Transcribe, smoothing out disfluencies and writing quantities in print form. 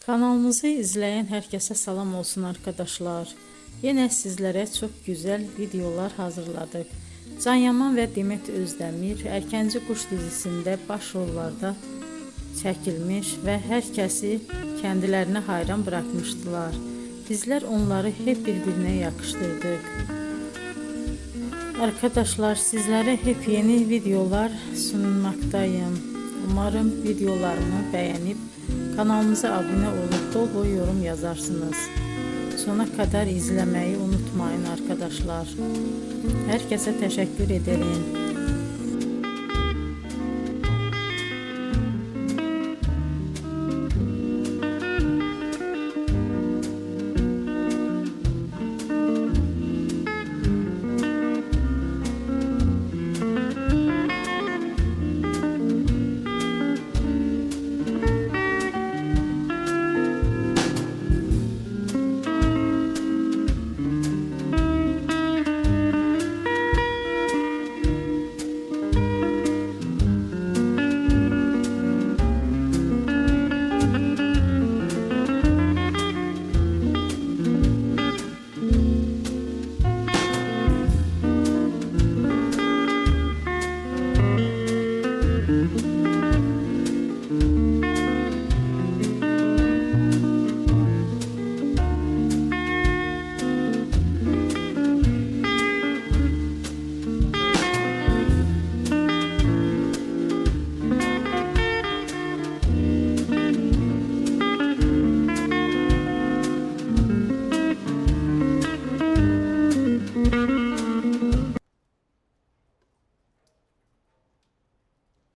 Kanalımızı izleyen herkese salam olsun arkadaşlar. Yine sizlere çok güzel videolar hazırladık. Can Yaman ve Demet Özdemir Erkenci Kuş dizisinde başrollarda çekilmiş ve herkesi kendilerine hayran bırakmıştılar. Bizler onları hep birbirine yakıştırdık. Arkadaşlar sizlere hep yeni videolar sunmaktayım. Umarım videolarımı beğenip kanalımıza abone olup dolu yorum yazarsınız. Sona kadar izlemeyi unutmayın arkadaşlar. Herkese teşekkür ederim.